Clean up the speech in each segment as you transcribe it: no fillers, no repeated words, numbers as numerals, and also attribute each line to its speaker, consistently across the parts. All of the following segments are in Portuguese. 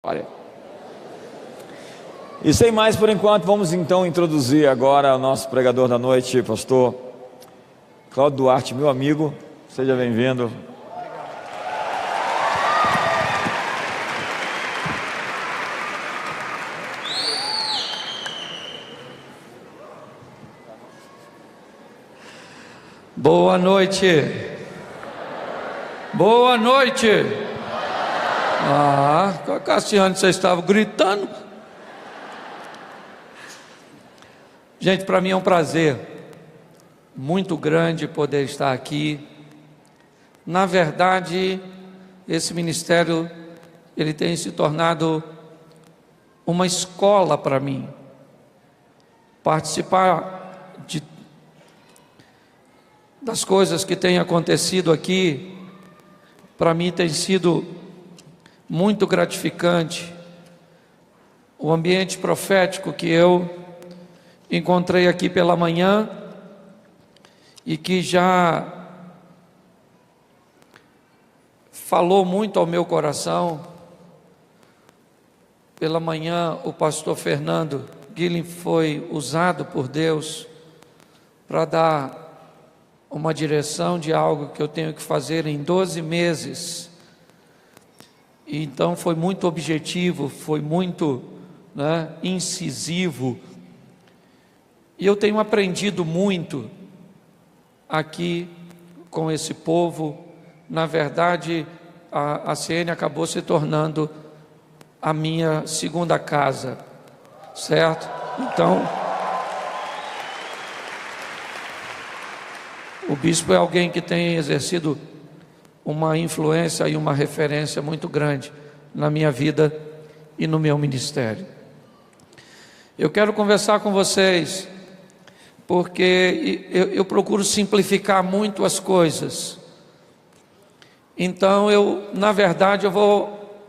Speaker 1: Olha. E sem mais por enquanto, vamos então introduzir agora o nosso pregador da noite, pastor Cláudio Duarte, meu amigo. Seja bem-vindo.
Speaker 2: Boa noite. Boa noite. Cassiano, você estava gritando. Gente, para mim é um prazer muito grande poder estar aqui. Na verdade, esse ministério, ele tem se tornado uma escola para mim. Participar das coisas que têm acontecido aqui, para mim tem sido muito gratificante. O ambiente profético que eu encontrei aqui pela manhã e que já falou muito ao meu coração. Pela manhã o pastor Fernando Guilherme foi usado por Deus para dar uma direção de algo que eu tenho que fazer em 12 meses. E então foi muito objetivo, foi muito incisivo. E eu tenho aprendido muito aqui com esse povo. Na verdade, a CN acabou se tornando a minha segunda casa, certo? Então, o bispo é alguém que tem exercido uma influência e uma referência muito grande na minha vida e no meu ministério. Eu quero conversar com vocês porque eu procuro simplificar muito as coisas. Então na verdade eu vou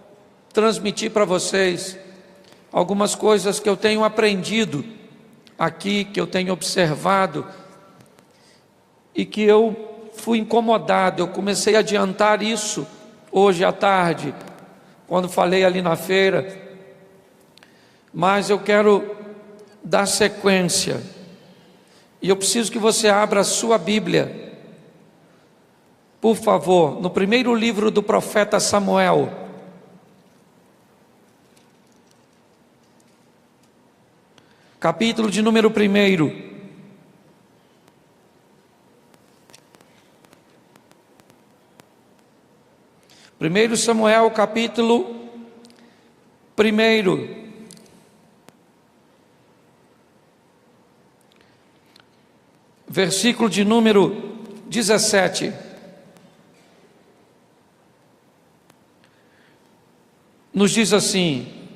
Speaker 2: transmitir para vocês algumas coisas que eu tenho aprendido aqui, que eu tenho observado e que eu fui incomodado. Eu comecei a adiantar isso hoje à tarde, quando falei ali na feira, mas eu quero dar sequência, e eu preciso que você abra a sua Bíblia, por favor, no primeiro livro do profeta Samuel, capítulo de número 1. Primeiro Samuel, capítulo 1, versículo de número 17. Nos diz assim: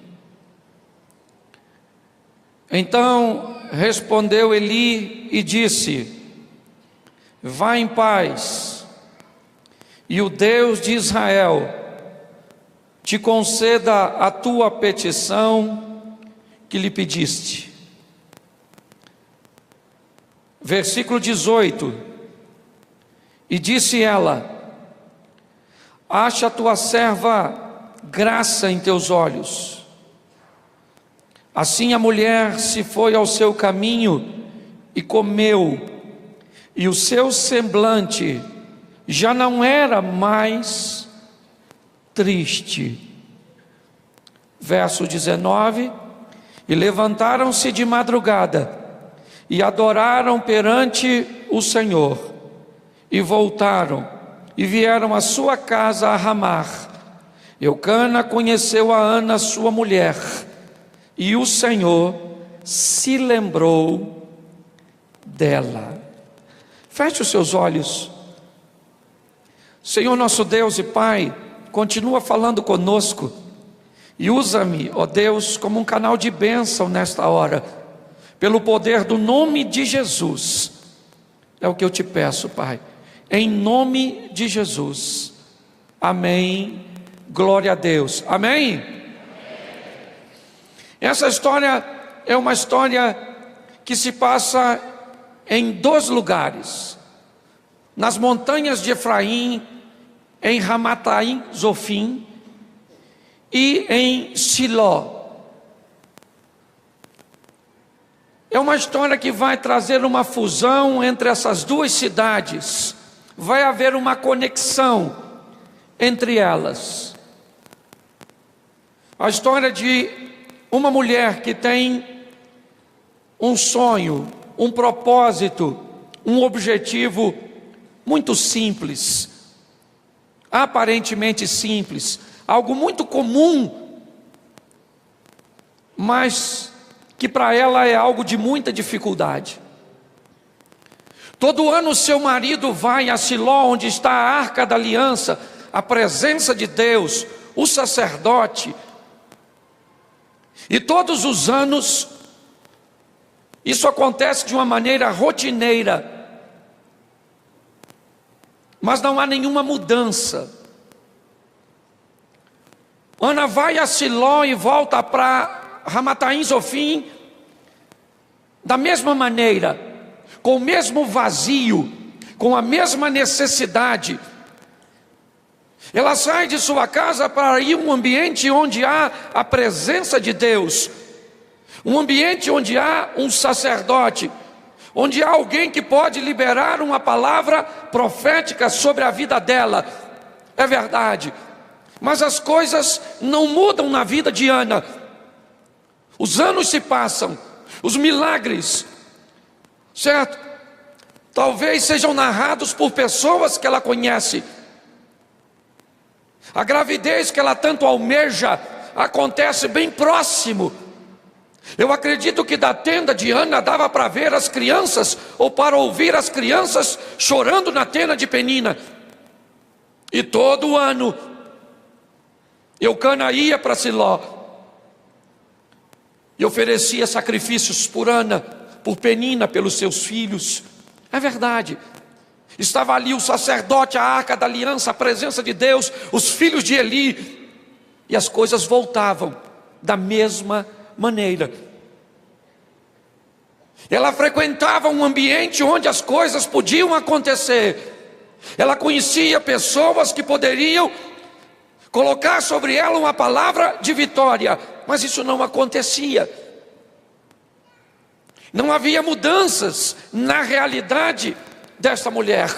Speaker 2: então respondeu Eli e disse: vá em paz, e o Deus de Israel te conceda a tua petição que lhe pediste. Versículo 18: e disse ela: acha a tua serva graça em teus olhos. Assim a mulher se foi ao seu caminho e comeu, e o seu semblante já não era mais triste. Verso 19: e levantaram-se de madrugada e adoraram perante o Senhor, e voltaram e vieram à sua casa a Ramá. Eucana conheceu a Ana, sua mulher, e o Senhor se lembrou dela. Feche os seus olhos. Senhor nosso Deus e Pai, continua falando conosco e usa-me, ó Deus, como um canal de bênção nesta hora, pelo poder do nome de Jesus. É o que eu te peço, Pai, em nome de Jesus. Amém. Glória a Deus. Amém. Essa história é uma história que se passa em 2 lugares: nas montanhas de Efraim, em Ramataim Zofim, e em Siló. É uma história que vai trazer uma fusão entre essas duas cidades. Vai haver uma conexão entre elas. A história de uma mulher que tem um sonho, um propósito, um objetivo muito simples, aparentemente simples, algo muito comum, mas que para ela é algo de muita dificuldade. Todo ano seu marido vai a Siló, onde está a Arca da Aliança, a presença de Deus, o sacerdote. E todos os anos, isso acontece de uma maneira rotineira, mas não há nenhuma mudança. Ana vai a Siló e volta para Ramataim Zofim, da mesma maneira, com o mesmo vazio, com a mesma necessidade. Ela sai de sua casa para ir a um ambiente onde há a presença de Deus, um ambiente onde há um sacerdote, onde há alguém que pode liberar uma palavra profética sobre a vida dela. É verdade, mas as coisas não mudam na vida de Ana. Os anos se passam, os milagres, certo? Talvez sejam narrados por pessoas que ela conhece. A gravidez que ela tanto almeja acontece bem próximo. Eu acredito que da tenda de Ana dava para ver as crianças, ou para ouvir as crianças chorando na tenda de Penina. E todo ano Eucana ia para Siló e oferecia sacrifícios por Ana, por Penina, pelos seus filhos. É verdade. Estava ali o sacerdote, a Arca da Aliança, a presença de Deus, os filhos de Eli, e as coisas voltavam da mesma maneira. Ela frequentava um ambiente onde as coisas podiam acontecer. Ela conhecia pessoas que poderiam colocar sobre ela uma palavra de vitória, mas isso não acontecia. Não havia mudanças na realidade desta mulher.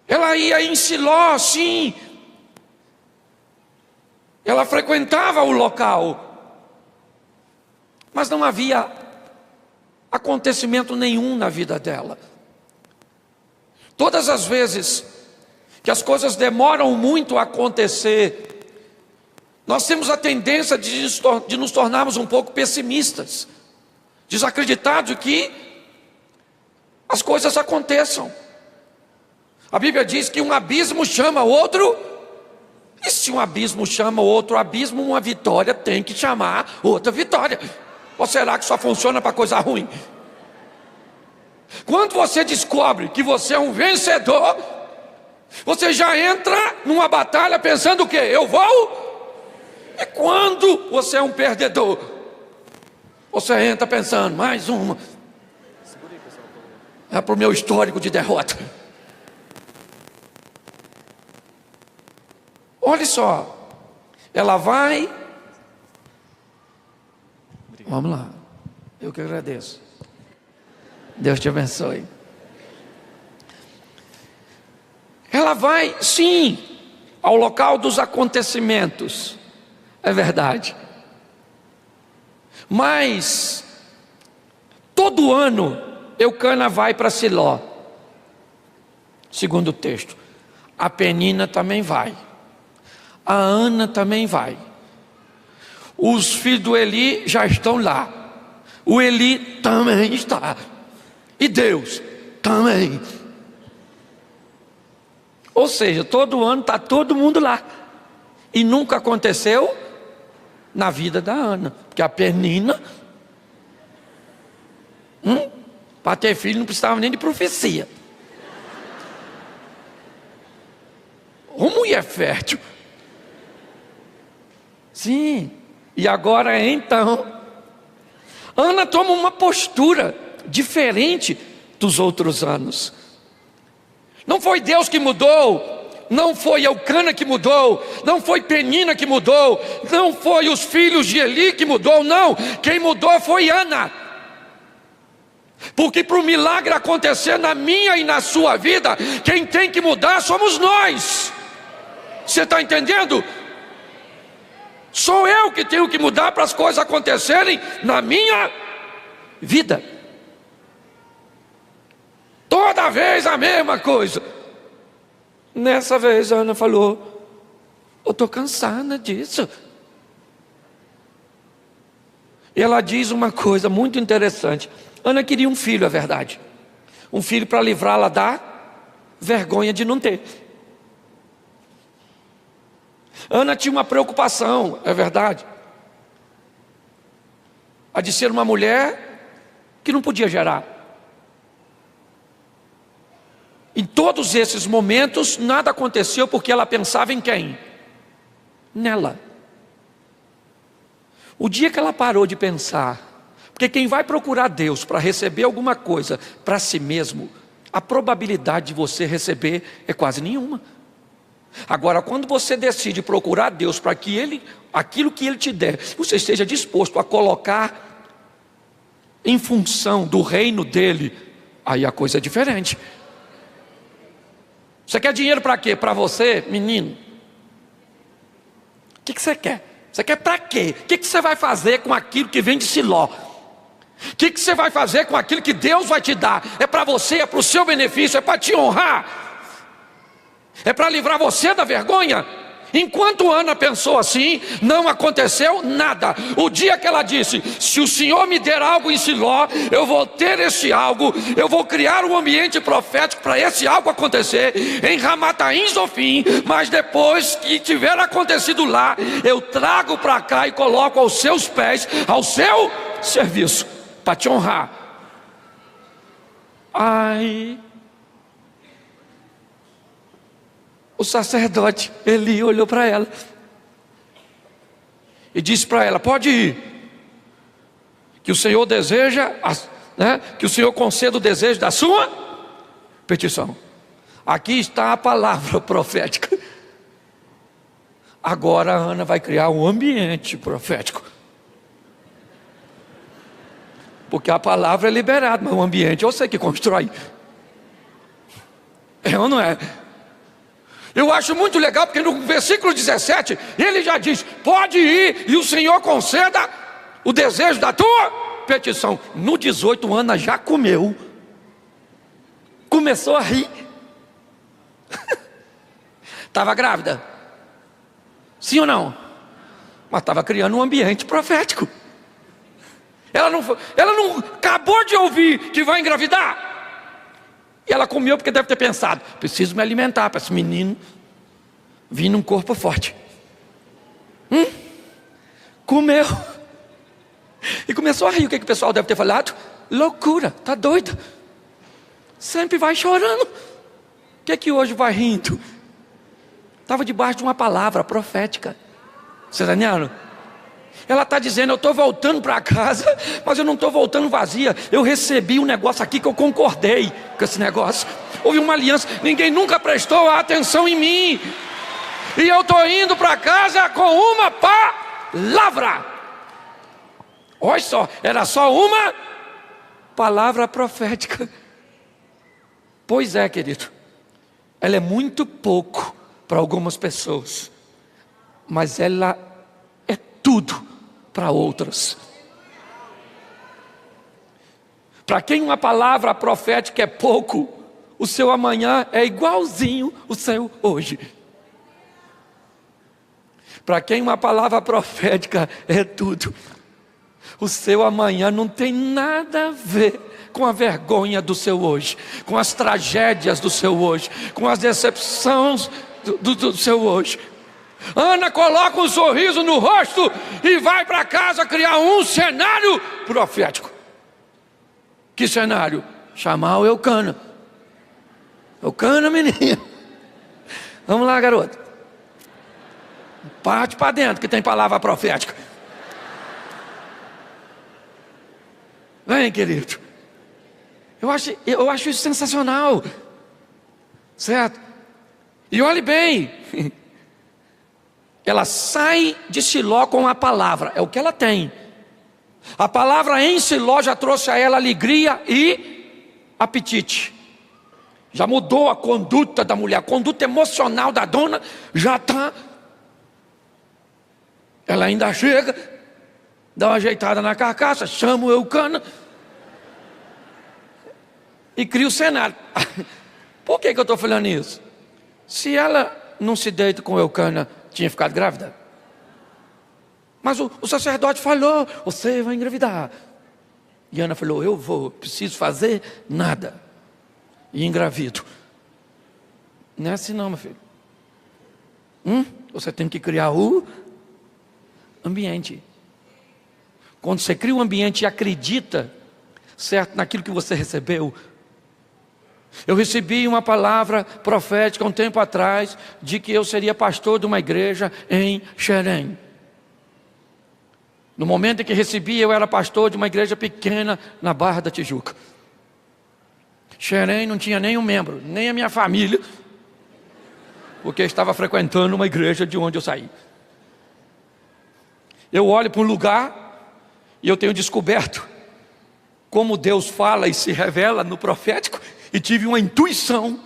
Speaker 2: Ela ia em Siló, sim. Ela frequentava o local, mas não havia acontecimento nenhum na vida dela. Todas as vezes que as coisas demoram muito a acontecer, nós temos a tendência de nos tornarmos um pouco pessimistas, desacreditados que as coisas aconteçam. A Bíblia diz que um abismo chama outro, e se um abismo chama outro abismo, uma vitória tem que chamar outra vitória. Ou será que só funciona para coisa ruim? Quando você descobre que você é um vencedor, você já entra numa batalha pensando o quê? Eu vou? E quando você é um perdedor, você entra pensando, mais uma. É para o meu histórico de derrota. Olha só, ela vai. Vamos lá, eu que agradeço. Deus te abençoe. Ela vai, sim, ao local dos acontecimentos. É verdade. Mas todo ano Eucana vai para Siló. Segundo o texto. A Penina também vai. A Ana também vai. Os filhos do Eli já estão lá. O Eli também está. E Deus também. Ou seja, todo ano está todo mundo lá. E nunca aconteceu na vida da Ana. Porque a Penina, para ter filho não precisava nem de profecia. Ô mulher fértil. Sim. E agora então, Ana toma uma postura diferente dos outros anos. Não foi Deus que mudou, Não foi Eucana que mudou, não foi Penina que mudou, não foi os filhos de Eli que mudou, não. Quem mudou foi Ana. Porque para o milagre acontecer na minha e na sua vida, quem tem que mudar somos nós. Você está entendendo? Sou eu que tenho que mudar para as coisas acontecerem na minha vida. Toda vez a mesma coisa. Nessa vez a Ana falou: eu estou cansada disso. E ela diz uma coisa muito interessante. Ana queria um filho, é verdade. Um filho para livrá-la da vergonha de não ter. Ana tinha uma preocupação, é verdade. A de ser uma mulher que não podia gerar. Em todos esses momentos, nada aconteceu porque ela pensava em quem? Nela. O dia que ela parou de pensar, porque quem vai procurar Deus para receber alguma coisa para si mesmo, a probabilidade de você receber é quase nenhuma. Agora, quando você decide procurar Deus para que Ele, aquilo que Ele te der, você esteja disposto a colocar em função do reino dEle, aí a coisa é diferente. Você quer dinheiro para quê? Para você, menino? O que você quer? Você quer para quê? O que você vai fazer com aquilo que vem de Siló? O que você vai fazer com aquilo que Deus vai te dar? É para você, é para o seu benefício, é para te honrar, é para livrar você da vergonha? Enquanto Ana pensou assim, não aconteceu nada. O dia que ela disse: se o Senhor me der algo em Siló, eu vou ter esse algo, eu vou criar um ambiente profético para esse algo acontecer em Ramataim Zofim, mas depois que tiver acontecido lá, eu trago para cá e coloco aos seus pés, ao seu serviço, para te honrar. Ai, o sacerdote Eli olhou para ela e disse para ela: pode ir, que o Senhor deseja, que o Senhor conceda o desejo da sua petição. Aqui está a palavra profética. Agora a Ana vai criar um ambiente profético, porque a palavra é liberada, mas o ambiente eu sei que constrói. É ou não é? Eu acho muito legal, porque no versículo 17, ele já diz: pode ir e o Senhor conceda o desejo da tua petição. No 18, Ana já comeu, começou a rir. Estava grávida? Sim ou não? Mas estava criando um ambiente profético. Ela não acabou de ouvir que vai engravidar. E ela comeu porque deve ter pensado: preciso me alimentar para esse menino vir num corpo forte. Comeu e começou a rir. O que o pessoal deve ter falado? Loucura, tá doida, sempre vai chorando. O que hoje vai rindo? Estava debaixo de uma palavra profética. Você está entendendo? Ela está dizendo: eu estou voltando para casa, mas eu não estou voltando vazia. Eu recebi um negócio aqui que eu concordei com esse negócio. Houve uma aliança, ninguém nunca prestou atenção em mim, e eu estou indo para casa com uma palavra. Olha só, era só uma palavra profética. Pois é, querido, ela é muito pouco para algumas pessoas, mas ela é tudo para outras. Para quem uma palavra profética é pouco, o seu amanhã é igualzinho o seu hoje. Para quem uma palavra profética é tudo, o seu amanhã não tem nada a ver com a vergonha do seu hoje, com as tragédias do seu hoje, com as decepções do seu hoje. Ana coloca um sorriso no rosto e vai para casa criar um cenário profético. Que cenário? Chamar o Eucana. Eucana, menina, vamos lá, garoto, parte para dentro que tem palavra profética. Vem, querido. Eu acho isso sensacional, certo? E olhe bem, ela sai de Siló com a palavra, é o que ela tem. A palavra em Siló já trouxe a ela alegria e apetite. Já mudou a conduta da mulher, a conduta emocional da dona já está. Ela ainda chega, dá uma ajeitada na carcaça, chama o Eucana e cria o cenário. Por que eu estou falando isso? Se ela não se deita com o Eucana, tinha ficado grávida. Mas o sacerdote falou, você vai engravidar. E Ana falou, eu vou, preciso fazer nada. E engravido. Não é assim não, meu filho. Você tem que criar o ambiente. Quando você cria um ambiente e acredita, certo, naquilo que você recebeu. Eu recebi uma palavra profética um tempo atrás, de que eu seria pastor de uma igreja em Xerém. No momento em que recebi, eu era pastor de uma igreja pequena na Barra da Tijuca. Xerém não tinha nenhum membro, nem a minha família, porque eu estava frequentando uma igreja de onde eu saí. Eu olho para um lugar e eu tenho descoberto como Deus fala e se revela no profético, e tive uma intuição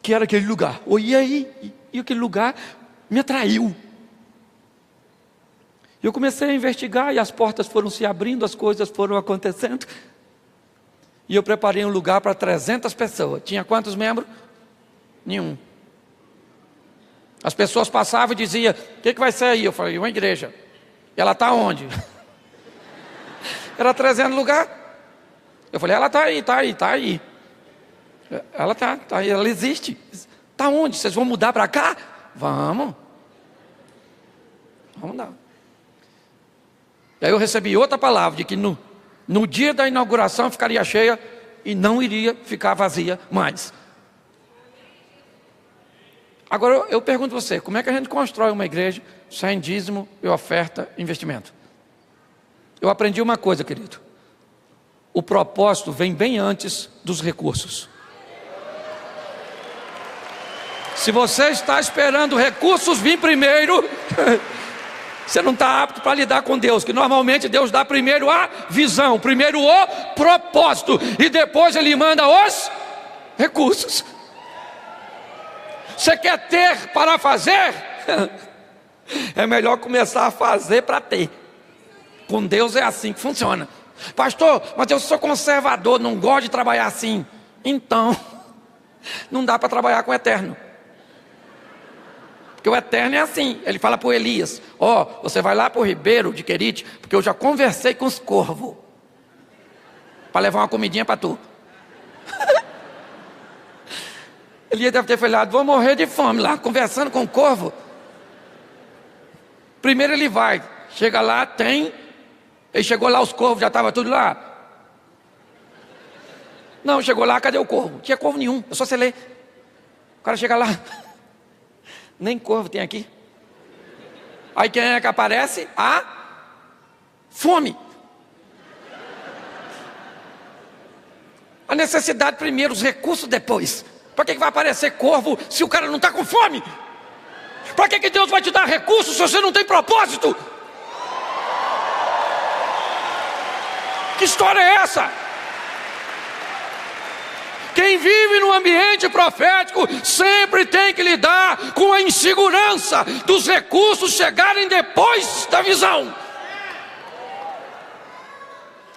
Speaker 2: que era aquele lugar. Olhei e aquele lugar me atraiu. Eu comecei a investigar e as portas foram se abrindo, as coisas foram acontecendo. E eu preparei um lugar para 300 pessoas. Tinha quantos membros? Nenhum. As pessoas passavam e diziam, o que vai ser aí? Eu falei, uma igreja. E ela está onde? Era 300 lugar. Eu falei, ela está aí. Ela está aí, ela existe. Está onde? Vocês vão mudar para cá? Vamos dar. E aí eu recebi outra palavra, de que no dia da inauguração ficaria cheia e não iria ficar vazia mais. Agora eu pergunto a você, como é que a gente constrói uma igreja sem dízimo e oferta e investimento? Eu aprendi uma coisa, querido. O propósito vem bem antes dos recursos. Se você está esperando recursos vir primeiro, você não está apto para lidar com Deus, que normalmente Deus dá primeiro a visão, primeiro o propósito, e depois Ele manda os recursos. Você quer ter para fazer? É melhor começar a fazer para ter. Com Deus é assim que funciona. Pastor, mas eu sou conservador, não gosto de trabalhar assim. Então, não dá para trabalhar com o eterno. Porque o eterno é assim. Ele fala para o Elias, você vai lá para o Ribeiro de Querite, porque eu já conversei com os corvos, para levar uma comidinha para tu. Elias deve ter falado, vou morrer de fome lá, conversando com o corvo. Primeiro ele vai, chega lá, ele chegou lá, os corvos já estavam tudo lá. Não, chegou lá, cadê o corvo? Não tinha corvo nenhum, é só você ler. O cara chega lá, nem corvo tem aqui. Aí quem é que aparece? A fome. A necessidade primeiro, os recursos depois. Para que vai aparecer corvo se o cara não está com fome? Para que Deus vai te dar recursos se você não tem propósito? Que história é essa? Quem vive no ambiente profético sempre tem que lidar com a insegurança dos recursos chegarem depois da visão.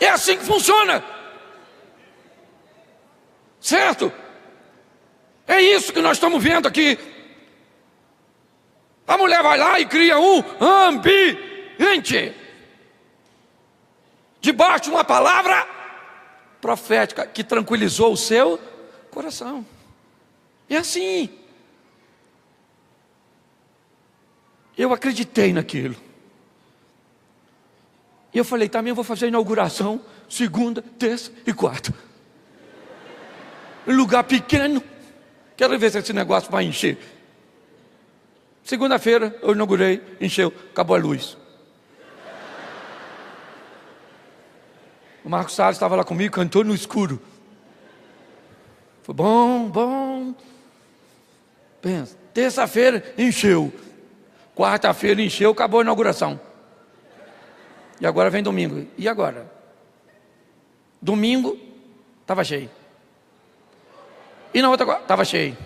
Speaker 2: É assim que funciona. Certo? É isso que nós estamos vendo aqui. A mulher vai lá e cria um ambiente debaixo de uma palavra profética que tranquilizou o seu coração. É assim. Eu acreditei naquilo. E eu falei, também vou fazer a inauguração segunda, terça e quarta. Lugar pequeno. Quero ver se esse negócio vai encher. Segunda-feira eu inaugurei, encheu, acabou a luz. O Marcos Salles estava lá comigo, cantou no escuro. Foi bom. Pensa, terça-feira encheu, quarta-feira encheu, acabou a inauguração. E agora vem domingo. E agora? Domingo estava cheio. E na outra estava cheio.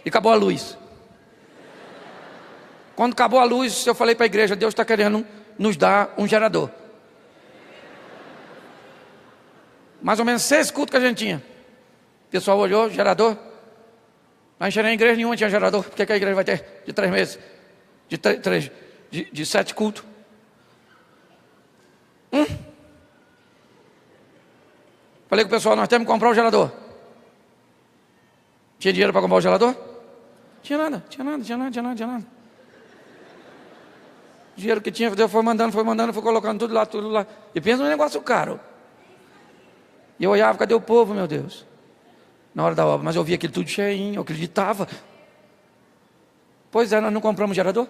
Speaker 2: E acabou a luz. Quando acabou a luz, eu falei para a igreja: Deus está querendo nos dar um gerador. Mais ou menos 6 cultos que a gente tinha. O pessoal olhou, gerador. Não encherei em igreja nenhuma, tinha gerador. Por que a igreja vai ter de 3 meses? De 7 cultos. Falei com o pessoal: nós temos que comprar o gerador. Tinha dinheiro para comprar o gerador? Tinha nada. O dinheiro que tinha, Deus foi mandando, foi colocando tudo lá. E pensa num negócio caro. E eu olhava: cadê o povo, meu Deus? Na hora da obra, mas eu via aquilo tudo cheinho, eu acreditava. Pois é, nós não compramos gerador.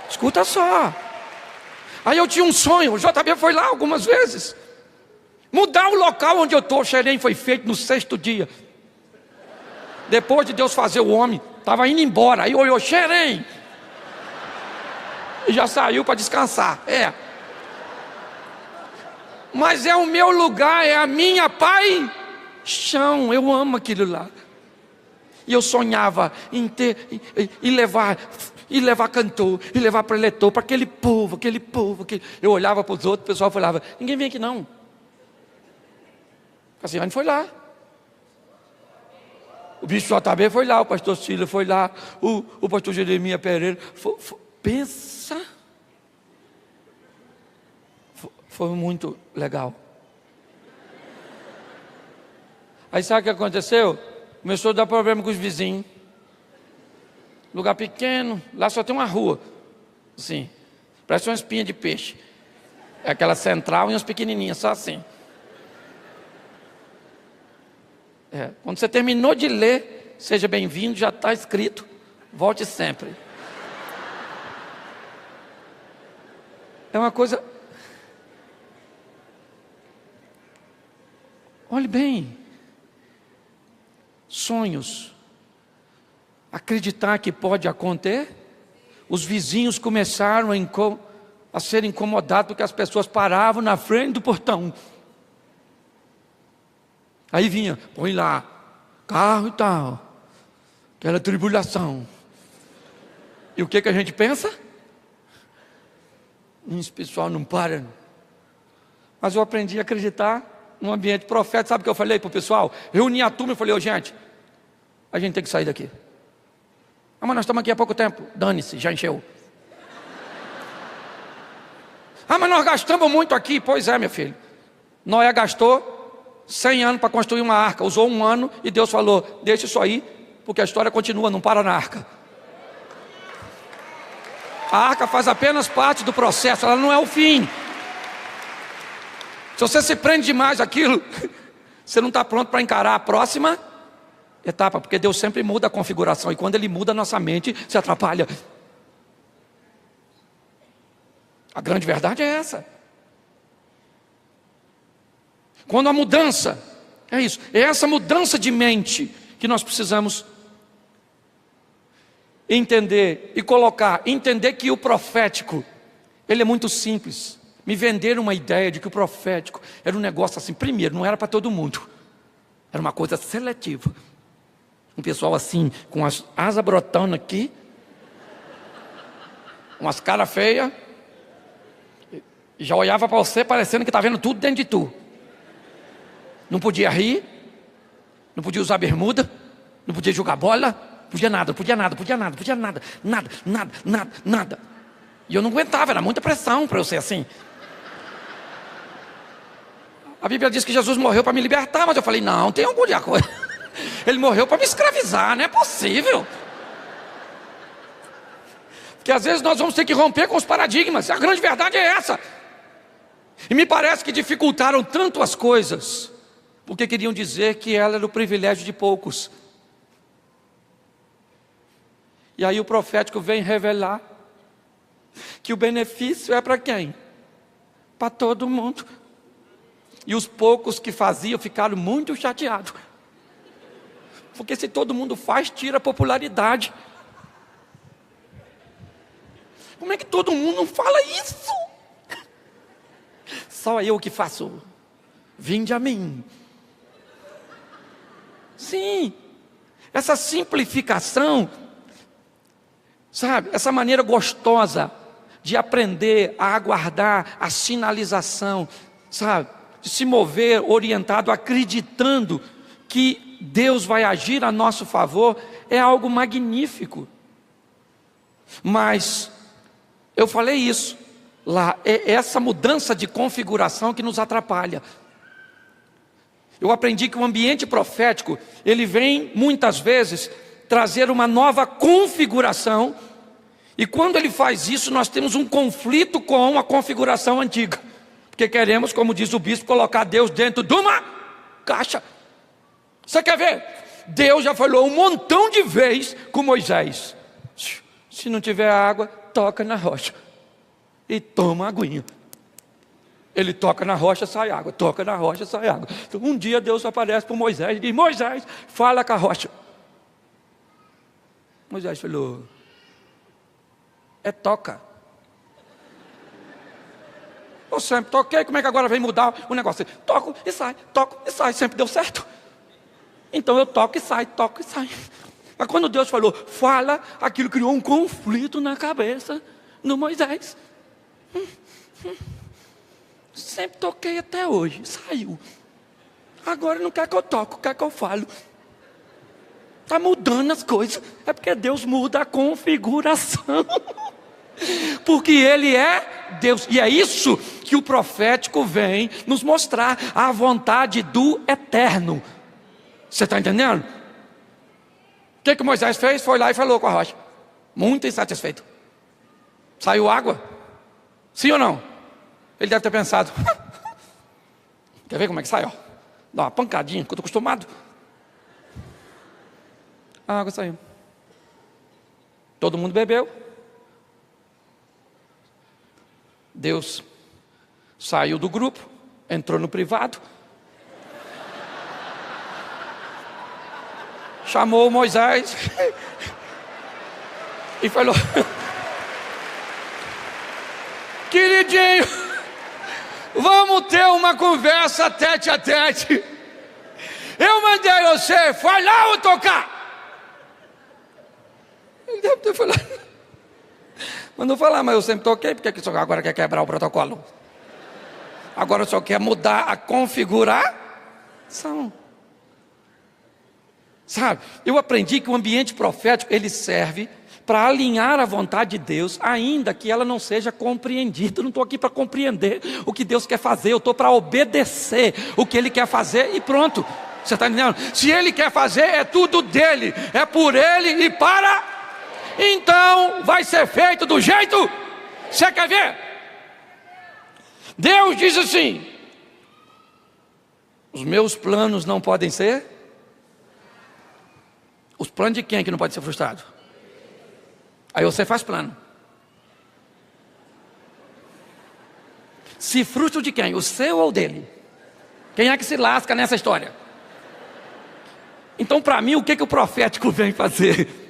Speaker 2: Escuta só. Aí eu tinha um sonho, o JB foi lá algumas vezes. Mudar o local onde eu estou. O Xerém foi feito no 6º dia. Depois de Deus fazer o homem, estava indo embora. Aí olhou: Xerém. E já saiu para descansar. Mas é o meu lugar, é a minha paixão. Eu amo aquilo lá. E eu sonhava em ter, e levar cantor, e levar preletor para aquele povo. Eu olhava para os outros, o pessoal falava: ninguém vem aqui não. A Cassiane foi lá. O bispo JB foi lá, o pastor Cílio foi lá, o pastor Jeremias Pereira. Pensa. Foi muito legal. Aí sabe o que aconteceu? Começou a dar problema com os vizinhos. Lugar pequeno, lá só tem uma rua. Assim, parece uma espinha de peixe. É aquela central e umas pequenininhas, só assim. Quando você terminou de ler, seja bem-vindo, já está escrito: volte sempre. É uma coisa... Olhe bem, sonhos, acreditar que pode acontecer. Os vizinhos começaram a ser incomodados porque as pessoas paravam na frente do portão. Aí vinha: põe lá, carro e tal, aquela tribulação. E o que a gente pensa? Esse pessoal não para. Mas eu aprendi a acreditar num ambiente profético. Sabe o que eu falei para o pessoal? Reuni a turma e falei: gente, a gente tem que sair daqui. Mas nós estamos aqui há pouco tempo. Dane-se, já encheu. Mas nós gastamos muito aqui. Pois é, meu filho. Noé gastou 100 anos para construir uma arca. Usou 1 ano e Deus falou: deixa isso aí, porque a história continua, não para na arca. A arca faz apenas parte do processo, ela não é o fim. Se você se prende demais àquilo, você não está pronto para encarar a próxima etapa, porque Deus sempre muda a configuração, e quando Ele muda a nossa mente, se atrapalha. A grande verdade é essa. Quando a mudança, é isso, é essa mudança de mente que nós precisamos entender e entender que o profético, ele é muito simples. Me venderam uma ideia de que o profético era um negócio assim. Primeiro, não era para todo mundo, era uma coisa seletiva. Um pessoal assim, com as asas brotando aqui, umas caras feias, e já olhava para você parecendo que está vendo tudo dentro de tu. Não podia rir, não podia usar bermuda, não podia jogar bola, podia nada. E eu não aguentava, era muita pressão para eu ser assim. A Bíblia diz que Jesus morreu para me libertar, mas eu falei: não, tem alguma coisa. Ele morreu para me escravizar, não é possível. Porque às vezes nós vamos ter que romper com os paradigmas. A grande verdade é essa. E me parece que dificultaram tanto as coisas, porque queriam dizer que ela era o privilégio de poucos. E aí o profético vem revelar que o benefício é para quem? Para todo mundo. E os poucos que faziam ficaram muito chateados, Porque se todo mundo faz, tira a popularidade. Como é que todo mundo fala isso? Só eu que faço. Vinde a mim. Sim, essa simplificação, sabe, essa maneira gostosa de aprender a aguardar a sinalização, sabe, de se mover orientado, acreditando que Deus vai agir a nosso favor, é algo magnífico. Mas eu falei isso lá, é essa mudança de configuração que nos atrapalha. Eu aprendi que o ambiente profético, ele vem muitas vezes trazer uma nova configuração, e quando ele faz isso, nós temos um conflito com a configuração antiga, porque queremos, como diz o bispo, colocar Deus dentro de uma caixa. Você quer ver? Deus já falou um montão de vezes com Moisés: se não tiver água, toca na rocha e toma aguinha. Ele toca na rocha, sai água, toca na rocha, sai água. Então, um dia Deus aparece para Moisés e diz: Moisés, fala com a rocha. Moisés falou: toca. Eu sempre toquei, como é que agora vem mudar o negócio? Toco e sai, sempre deu certo. Então eu toco e sai. Mas quando Deus falou, fala, aquilo criou um conflito na cabeça do Moisés. Sempre toquei até hoje, saiu. Agora não quer que eu toque, quer que eu falo. Está mudando as coisas. É porque Deus muda a configuração. Porque Ele é Deus. E é isso que o profético vem nos mostrar, a vontade do eterno. Você está entendendo? O que Moisés fez? Foi lá e falou com a rocha. Muito insatisfeito. Saiu água? Sim ou não? Ele deve ter pensado: quer ver como é que sai? Ó? Dá uma pancadinha, que eu estou acostumado. A água saiu. Todo mundo bebeu. Deus saiu do grupo, entrou no privado, chamou Moisés e falou: queridinho, vamos ter uma conversa tete a tete. Eu mandei você, foi lá ou tocar? Ele deve ter falado. Mandou falar, mas eu sempre toquei, porque o senhor agora quer quebrar o protocolo? Agora o senhor quer mudar a configuração. Sabe, eu aprendi que o ambiente profético, ele serve para alinhar a vontade de Deus, ainda que ela não seja compreendida. Eu não estou aqui para compreender o que Deus quer fazer, eu estou para obedecer o que Ele quer fazer e pronto. Você está entendendo? Se Ele quer fazer, é tudo dele, é por Ele e para. Então vai ser feito do jeito. Você quer ver? Deus diz assim: os meus planos não podem ser. Os planos de quem é que não pode ser frustrado? Aí você faz plano. Se frustra de quem? O seu ou dele? Quem é que se lasca nessa história? Então, para mim, o que o profético vem fazer?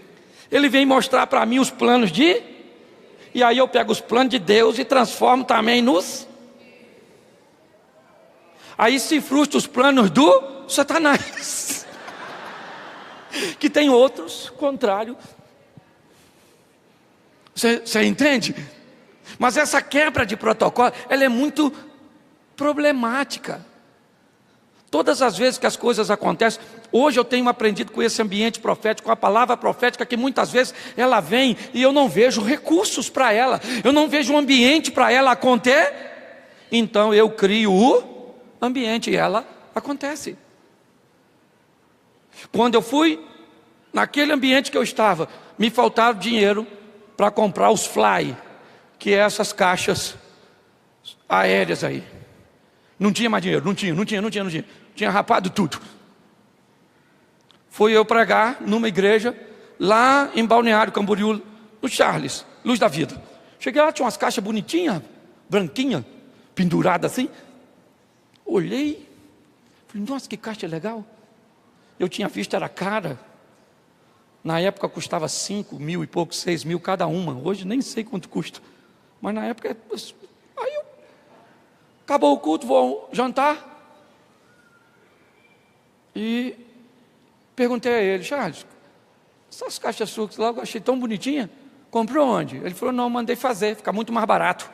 Speaker 2: Ele vem mostrar para mim os planos de... E aí eu pego os planos de Deus e transformo também nos... Aí se frustra os planos do Satanás. Que tem outros contrários. Você entende? Mas essa quebra de protocolo, ela é muito problemática. Todas as vezes que as coisas acontecem, hoje eu tenho aprendido com esse ambiente profético, com a palavra profética, que muitas vezes ela vem e eu não vejo recursos para ela, eu não vejo um ambiente para ela acontecer, então eu crio o ambiente e ela acontece. Quando eu fui naquele ambiente que eu estava, me faltava dinheiro para comprar os fly, que é essas caixas aéreas aí. Não tinha mais dinheiro, não tinha. Tinha rapado tudo. Fui eu pregar numa igreja lá em Balneário Camboriú, no Charles, Luz da Vida. Cheguei lá, tinha umas caixas bonitinhas, branquinhas, penduradas assim. Olhei, falei: nossa, que caixa legal. eu tinha visto, era cara. Na época custava 5 mil e pouco, 6 mil cada uma. Hoje nem sei quanto custa. Mas na época, aí acabou o culto, vou jantar. E perguntei a ele: Charles, essas caixas sucas lá eu achei tão bonitinha. Comprou onde? Ele falou: não, mandei fazer, fica muito mais barato.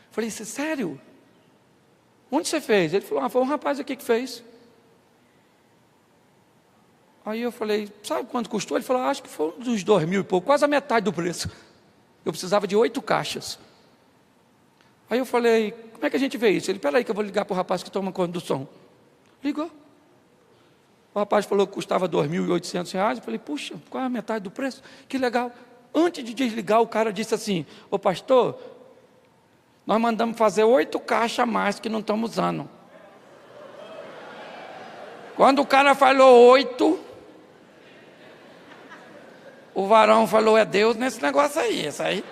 Speaker 2: Falei: sério? Onde você fez? Ele falou: foi um rapaz aqui que fez. Aí eu falei: sabe quanto custou? Ele falou: acho que foi uns 2 mil e pouco, quase a metade do preço. Eu precisava de 8 caixas. Aí eu falei: como é que a gente vê isso? Ele: peraí que eu vou ligar para o rapaz que toma conta do som. Ligou. O rapaz falou que custava R$2.800. Eu falei: puxa, quase a metade do preço? Que legal. Antes de desligar, o cara disse assim: ô pastor, nós mandamos fazer 8 caixas a mais que não estamos usando. Quando o cara falou 8, o varão falou: é Deus nesse negócio aí, isso aí.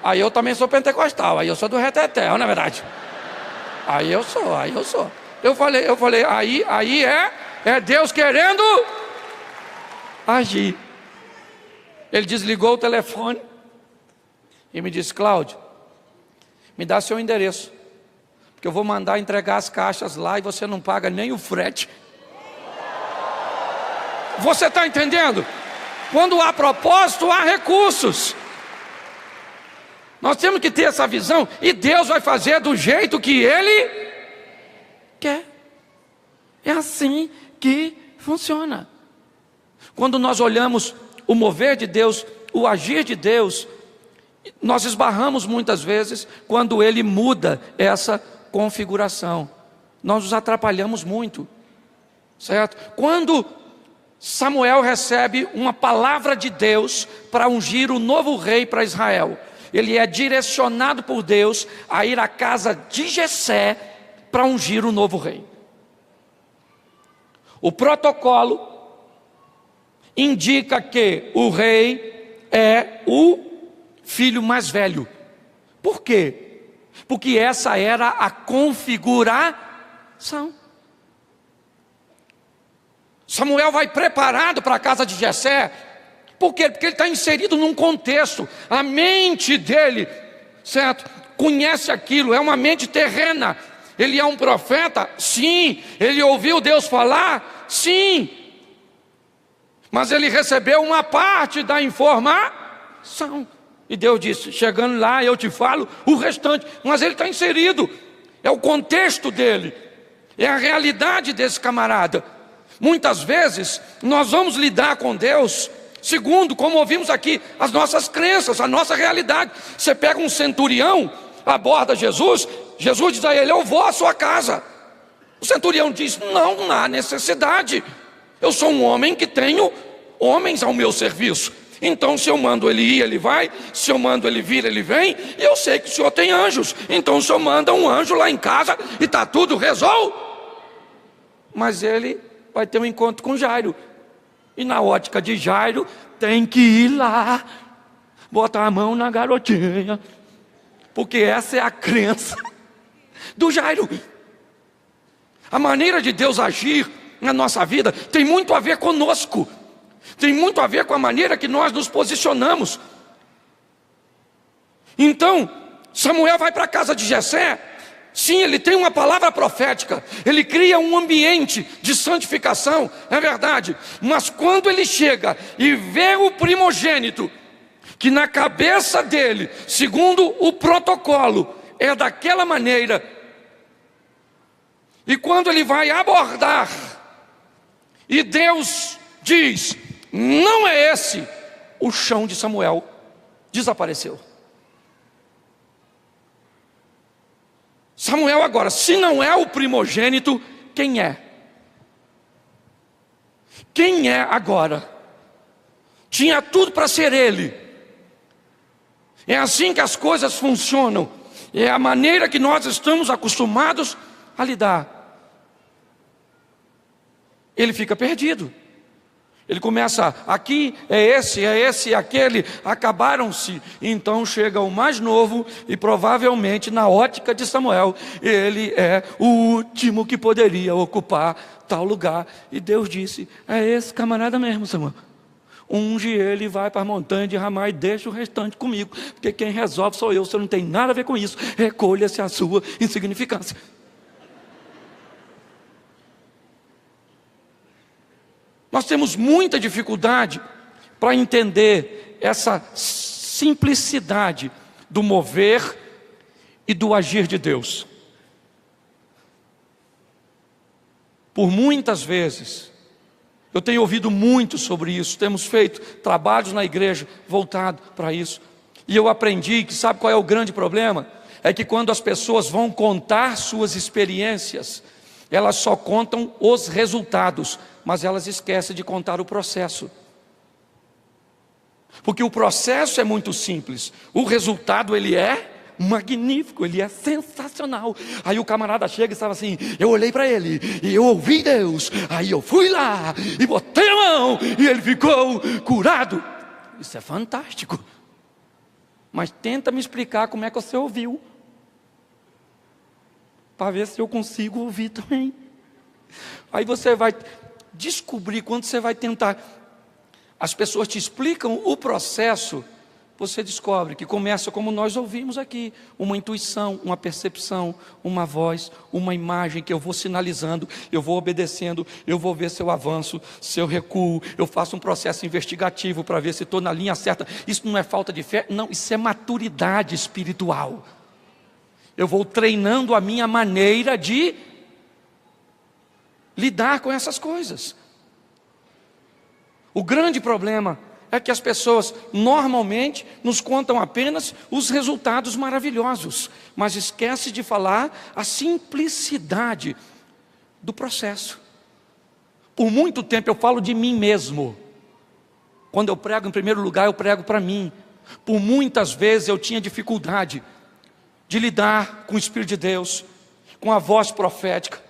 Speaker 2: Aí eu também sou pentecostal, aí eu sou do reteté, não é verdade? Aí eu sou. Eu falei, aí é Deus querendo agir. Ele desligou o telefone e me disse: Cláudio, me dá seu endereço, porque eu vou mandar entregar as caixas lá e você não paga nem o frete. Você está entendendo? Quando há propósito, há recursos. Nós temos que ter essa visão, e Deus vai fazer do jeito que Ele quer. É assim que funciona. Quando nós olhamos o mover de Deus, o agir de Deus, nós esbarramos muitas vezes quando Ele muda essa configuração. Nós nos atrapalhamos muito, certo? Quando Samuel recebe uma palavra de Deus para ungir o novo rei para Israel, ele é direcionado por Deus a ir à casa de Jessé para ungir o novo rei. O protocolo indica que o rei é o filho mais velho. Por quê? Porque essa era a configuração. Samuel vai preparado para a casa de Jessé. Por quê? Porque ele está inserido num contexto. A mente dele, certo, conhece aquilo, é uma mente terrena. Ele é um profeta? Sim. Ele ouviu Deus falar? Sim. Mas ele recebeu uma parte da informação. E Deus disse: chegando lá eu te falo o restante. Mas ele está inserido. É o contexto dele. É a realidade desse camarada. Muitas vezes nós vamos lidar com Deus segundo, como ouvimos aqui, as nossas crenças, a nossa realidade. Você pega um centurião, aborda Jesus, Jesus diz a ele: eu vou à sua casa. O centurião diz: não há necessidade, eu sou um homem que tenho homens ao meu serviço. Então se eu mando ele ir, ele vai. Se eu mando ele vir, ele vem. E eu sei que o senhor tem anjos, então o senhor manda um anjo lá em casa e está tudo resolvido. Mas ele vai ter um encontro com Jairo, e na ótica de Jairo, tem que ir lá, botar a mão na garotinha, porque essa é a crença do Jairo. A maneira de Deus agir na nossa vida tem muito a ver conosco, tem muito a ver com a maneira que nós nos posicionamos. Então Samuel vai para a casa de Jessé. Sim, ele tem uma palavra profética, ele cria um ambiente de santificação, é verdade. Mas quando ele chega e vê o primogênito, que na cabeça dele, segundo o protocolo, é daquela maneira, e quando ele vai abordar, e Deus diz: não é esse, o chão de Samuel desapareceu. Samuel agora, se não é o primogênito, quem é? Quem é agora? Tinha tudo para ser ele. É assim que as coisas funcionam. É a maneira que nós estamos acostumados a lidar. Ele fica perdido. Ele começa, aqui é esse, aquele, acabaram-se. Então chega o mais novo e provavelmente, na ótica de Samuel, ele é o último que poderia ocupar tal lugar. E Deus disse, é esse camarada mesmo, Samuel. Unge ele, vai para a montanha de Ramá e deixa o restante comigo, porque quem resolve sou eu, você não tem nada a ver com isso, recolha-se a sua insignificância. Nós temos muita dificuldade para entender essa simplicidade do mover e do agir de Deus. Por muitas vezes, eu tenho ouvido muito sobre isso, temos feito trabalhos na igreja voltado para isso. E eu aprendi que sabe qual é o grande problema? É que quando as pessoas vão contar suas experiências, elas só contam os resultados, mas elas esquecem de contar o processo. Porque o processo é muito simples, o resultado ele é magnífico, ele é sensacional. Aí o camarada chega e fala assim, eu olhei para ele e eu ouvi Deus, aí eu fui lá e botei a mão e ele ficou curado. Isso é fantástico. Mas tenta me explicar como é que você ouviu, para ver se eu consigo ouvir também. Aí você vai descobrir, quando você vai tentar, as pessoas te explicam o processo, você descobre que começa como nós ouvimos aqui, uma intuição, uma percepção, uma voz, uma imagem que eu vou sinalizando, eu vou obedecendo, eu vou ver se eu avanço, se eu recuo, eu faço um processo investigativo para ver se estou na linha certa. Isso não é falta de fé, não, isso é maturidade espiritual. Eu vou treinando a minha maneira de lidar com essas coisas. O grande problema é que as pessoas normalmente nos contam apenas os resultados maravilhosos, mas esquece de falar a simplicidade do processo. Por muito tempo eu falo de mim mesmo. Quando eu prego, em primeiro lugar, eu prego para mim. Por muitas vezes eu tinha dificuldade de lidar com o Espírito de Deus, com a voz profética,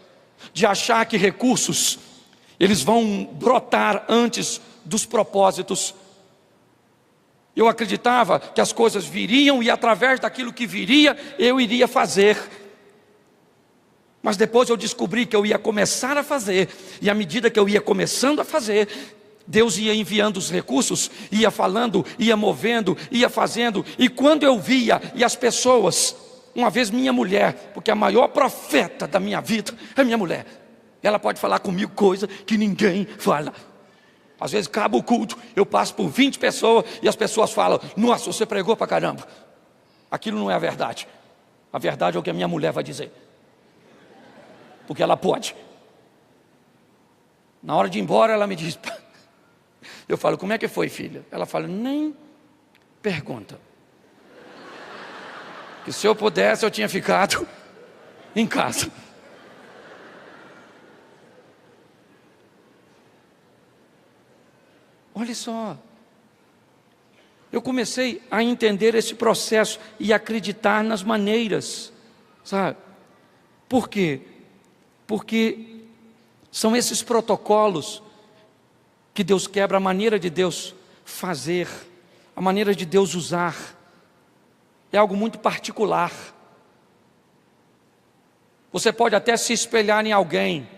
Speaker 2: de achar que recursos, eles vão brotar antes dos propósitos. Eu acreditava que as coisas viriam e através daquilo que viria, eu iria fazer. Mas depois eu descobri que eu ia começar a fazer, e à medida que eu ia começando a fazer, Deus ia enviando os recursos, ia falando, ia movendo, ia fazendo, e quando eu via, e as pessoas, uma vez minha mulher, porque a maior profeta da minha vida é minha mulher, ela pode falar comigo coisa que ninguém fala. Às vezes acaba o culto, eu passo por 20 pessoas e as pessoas falam, nossa, você pregou pra caramba. Aquilo não é a verdade. A verdade é o que a minha mulher vai dizer, porque ela pode. Na hora de ir embora ela me diz, eu falo, como é que foi, filha? Ela fala, nem pergunta, que se eu pudesse eu tinha ficado em casa. Olha só, eu comecei a entender esse processo e acreditar nas maneiras, sabe? Por quê? Porque são esses protocolos que Deus quebra, a maneira de Deus fazer, a maneira de Deus usar, é algo muito particular. Você pode até se espelhar em alguém,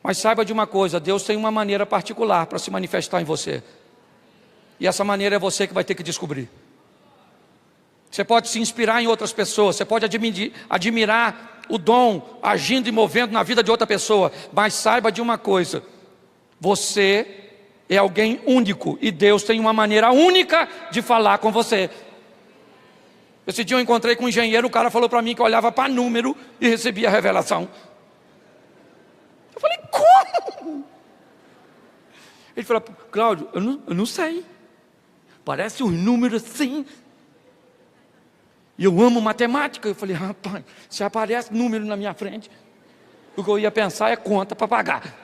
Speaker 2: mas saiba de uma coisa, Deus tem uma maneira particular para se manifestar em você. E essa maneira é você que vai ter que descobrir. Você pode se inspirar em outras pessoas, você pode admirar o dom agindo e movendo na vida de outra pessoa, mas saiba de uma coisa, você é alguém único e Deus tem uma maneira única de falar com você. Esse dia eu encontrei com um engenheiro, o cara falou para mim que olhava para número e recebia a revelação. Eu falei, como? Ele falou, Cláudio, eu não sei. Parece um número assim. E eu amo matemática. Eu falei, rapaz, se aparece número na minha frente, o que eu ia pensar é conta para pagar.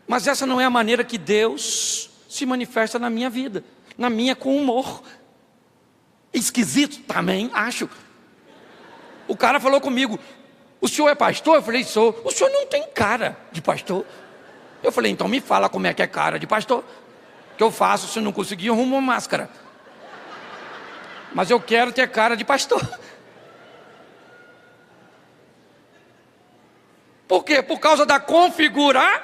Speaker 2: Mas essa não é a maneira que Deus se manifesta na minha vida. Na minha com humor. Esquisito também, acho. O cara falou comigo, o senhor é pastor? Eu falei, sou. O senhor não tem cara de pastor. Eu falei, então me fala como é que é cara de pastor. O que eu faço, se eu não conseguir, eu arrumo uma máscara. Mas eu quero ter cara de pastor. Por quê? Por causa da configuração.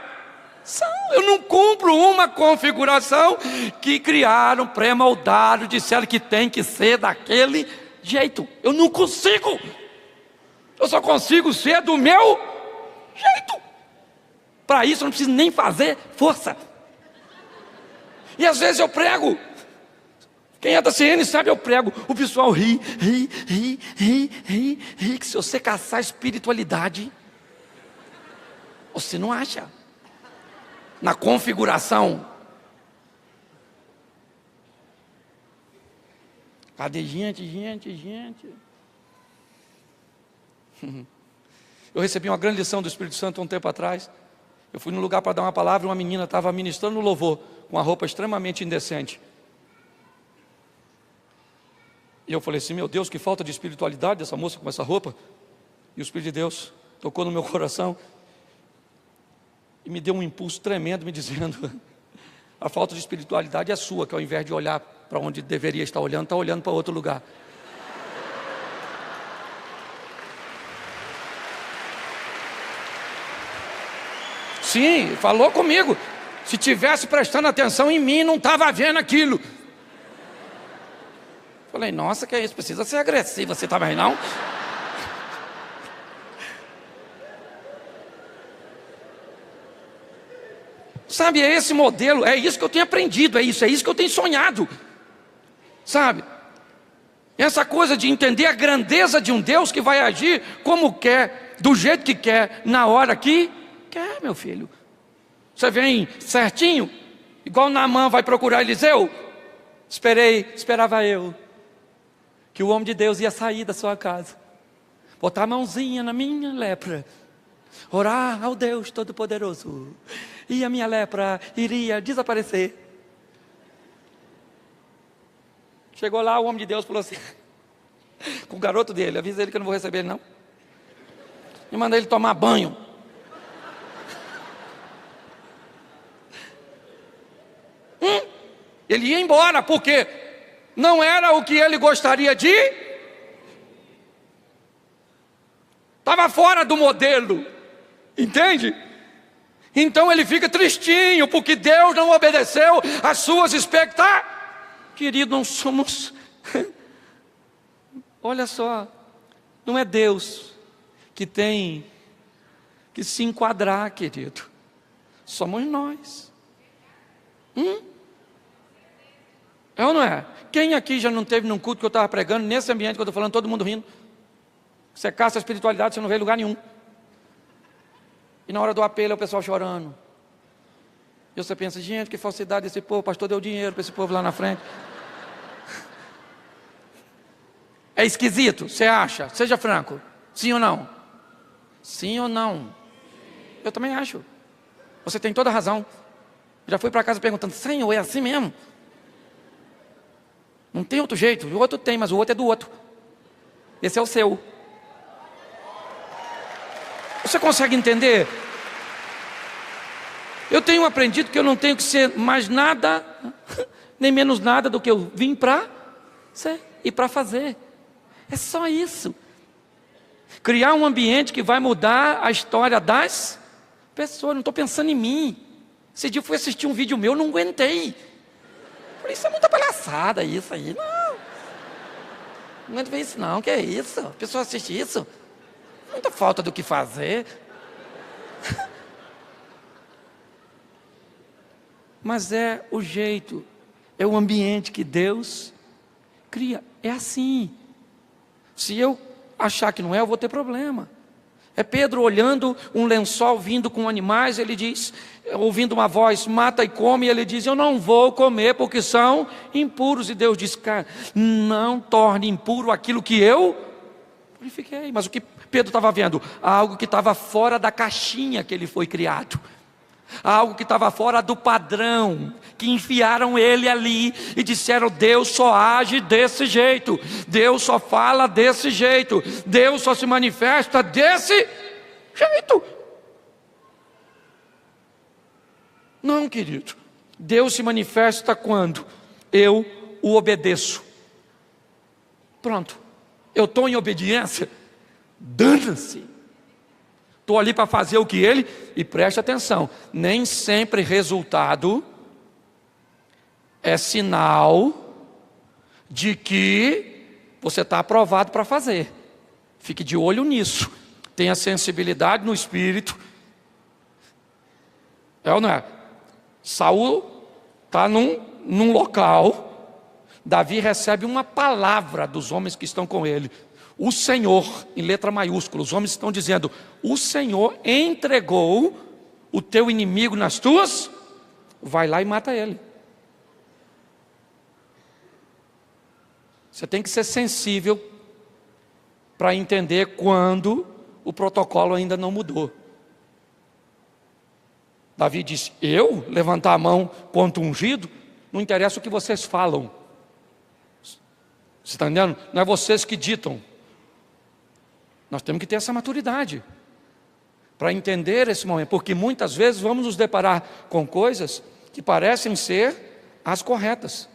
Speaker 2: Eu não cumpro uma configuração que criaram, pré-moldaram, disseram que tem que ser daquele jeito. Eu não consigo. Eu só consigo ser do meu jeito. Para isso eu não preciso nem fazer força. E às vezes eu prego. Quem é da CN sabe, eu prego. O pessoal ri. Que se você caçar espiritualidade, você não acha. Na configuração. Cadê gente? Eu recebi uma grande lição do Espírito Santo há um tempo atrás. Eu fui num lugar para dar uma palavra e uma menina estava ministrando no louvor, com uma roupa extremamente indecente. E eu falei assim, meu Deus, que falta de espiritualidade dessa moça com essa roupa. E o Espírito de Deus tocou no meu coração e me deu um impulso tremendo, me dizendo, a falta de espiritualidade é sua, que ao invés de olhar para onde deveria estar olhando, está olhando para outro lugar. Sim, falou comigo. Se tivesse prestando atenção em mim, não estava vendo aquilo. Falei, nossa, que é isso? Precisa ser agressivo, você também não? Sabe, é esse modelo, é isso que eu tenho aprendido, é isso que eu tenho sonhado. Sabe? Essa coisa de entender a grandeza de um Deus que vai agir como quer, do jeito que quer, na hora que quer, meu filho. Você vem certinho, igual Naamã vai procurar Eliseu. Esperava eu, que o homem de Deus ia sair da sua casa, botar a mãozinha na minha lepra, orar ao Deus Todo-Poderoso, e a minha lepra iria desaparecer. Chegou lá, o homem de Deus falou assim, com o garoto dele, avisa ele que eu não vou receber ele não, e manda ele tomar banho. Ele ia embora, porque não era o que ele gostaria de, estava fora do modelo, entende? Então ele fica tristinho, porque Deus não obedeceu às suas expectativas. Querido, não somos, olha só, não é Deus que tem que se enquadrar, querido, somos nós. É ou não é? Quem aqui já não teve num culto que eu estava pregando, nesse ambiente que eu estou falando, todo mundo rindo? Você caça a espiritualidade, você não vê lugar nenhum. E na hora do apelo é o pessoal chorando. E você pensa, gente, que falsidade desse povo, o pastor deu dinheiro para esse povo lá na frente. É esquisito, você acha? Seja franco, sim ou não? Sim ou não? Eu também acho. Você tem toda a razão. Já fui para casa perguntando, Senhor, é assim mesmo? Não tem outro jeito, o outro tem, mas o outro é do outro. Esse é o seu. Você consegue entender? Eu tenho aprendido que eu não tenho que ser mais nada, nem menos nada do que eu vim para ser e para fazer. É só isso. Criar um ambiente que vai mudar a história das pessoas. Não estou pensando em mim. Esse dia eu fui assistir um vídeo meu, não aguentei. Falei, isso é muita palhaçada isso aí. Não aguento ver isso não, que é isso? A pessoa assiste isso? Muita falta do que fazer. Mas é o jeito, é o ambiente que Deus cria. É assim. Se eu achar que não é, eu vou ter problema. É Pedro olhando um lençol vindo com animais, ele diz, ouvindo uma voz, mata e come, e ele diz, eu não vou comer porque são impuros. E Deus diz, cara, não torne impuro aquilo que eu purifiquei. Mas o que Pedro estava vendo? Algo que estava fora da caixinha que ele foi criado. algo que estava fora do padrão, que enfiaram ele ali e disseram: Deus só age desse jeito, Deus só fala desse jeito, Deus só se manifesta desse jeito. Não, querido, Deus se manifesta quando eu o obedeço. Pronto, eu estou em obediência, dane-se. Estou ali para fazer o que ele, e preste atenção, nem sempre resultado é sinal de que você está aprovado para fazer. Fique de olho nisso. Tenha sensibilidade no espírito. É ou não é? Saul está num local. Davi recebe uma palavra dos homens que estão com ele. O Senhor, em letra maiúscula, os homens estão dizendo: o Senhor entregou o teu inimigo nas tuas, vai lá e mata ele. Você tem que ser sensível para entender quando o protocolo ainda não mudou. Davi disse: eu levantar a mão contra o ungido? Não interessa o que vocês falam. Você está entendendo? Não é vocês que ditam. Nós temos que ter essa maturidade para entender esse momento, porque muitas vezes vamos nos deparar com coisas que parecem ser as corretas.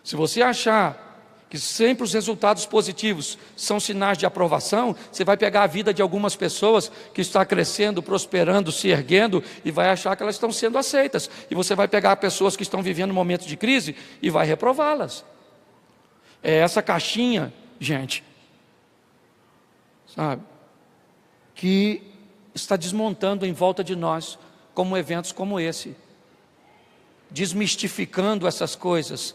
Speaker 2: Se você achar que sempre os resultados positivos são sinais de aprovação, você vai pegar a vida de algumas pessoas que está crescendo, prosperando, se erguendo, e vai achar que elas estão sendo aceitas. E você vai pegar pessoas que estão vivendo momentos de crise e vai reprová-las. É essa caixinha, gente, sabe, que está desmontando em volta de nós, como eventos como esse, desmistificando essas coisas,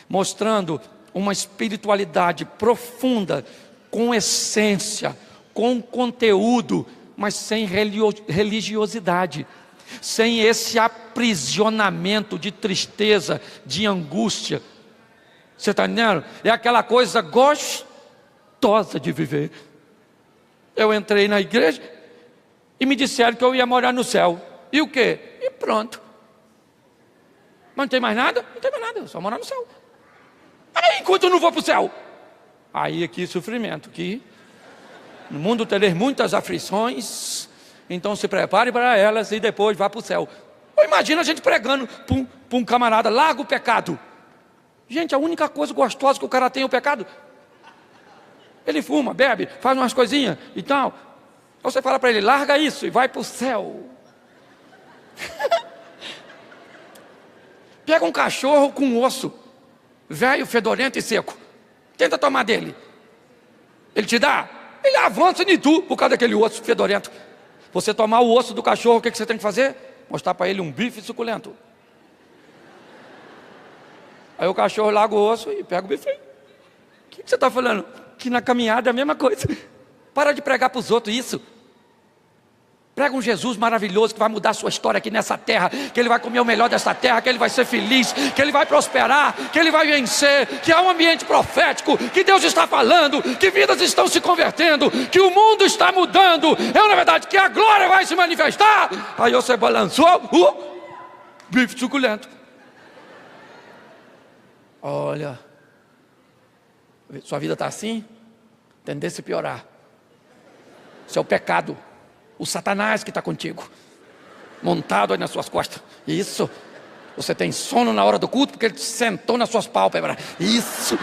Speaker 2: mostrando uma espiritualidade profunda, com essência, com conteúdo, mas sem religiosidade, sem esse aprisionamento de tristeza, de angústia. Você está entendendo? É aquela coisa gostosa de viver. Eu entrei na igreja e me disseram que eu ia morar no céu. E o quê? E pronto. Mas não tem mais nada? Não tem mais nada, eu só morar no céu. Aí, enquanto eu não vou para o céu, aí aqui sofrimento, aqui no mundo tereis muitas aflições, então se prepare para elas e depois vá para o céu. Ou imagina a gente pregando para um camarada: larga o pecado. Gente, a única coisa gostosa que o cara tem é o pecado. Ele fuma, bebe, faz umas coisinhas e tal. Aí você fala para ele: larga isso e vai para o céu. Pega um cachorro com osso, velho, fedorento e seco, tenta tomar dele. Ele te dá? Ele avança em tu por causa daquele osso fedorento. Você tomar o osso do cachorro, o que você tem que fazer? Mostrar para ele um bife suculento. Aí o cachorro larga o osso e pega o bife. O que você está falando? Que na caminhada é a mesma coisa. Para de pregar para os outros isso. Prega um Jesus maravilhoso que vai mudar a sua história aqui nessa terra, que ele vai comer o melhor dessa terra, que ele vai ser feliz, que ele vai prosperar, que ele vai vencer, que há um ambiente profético, que Deus está falando, que vidas estão se convertendo, que o mundo está mudando, na verdade, que a glória vai se manifestar. Aí você balançou o bife suculento. Olha, sua vida está assim, tendência a piorar. Isso é o pecado. O Satanás que está contigo, montado aí nas suas costas. Isso. Você tem sono na hora do culto porque ele sentou nas suas pálpebras. Isso.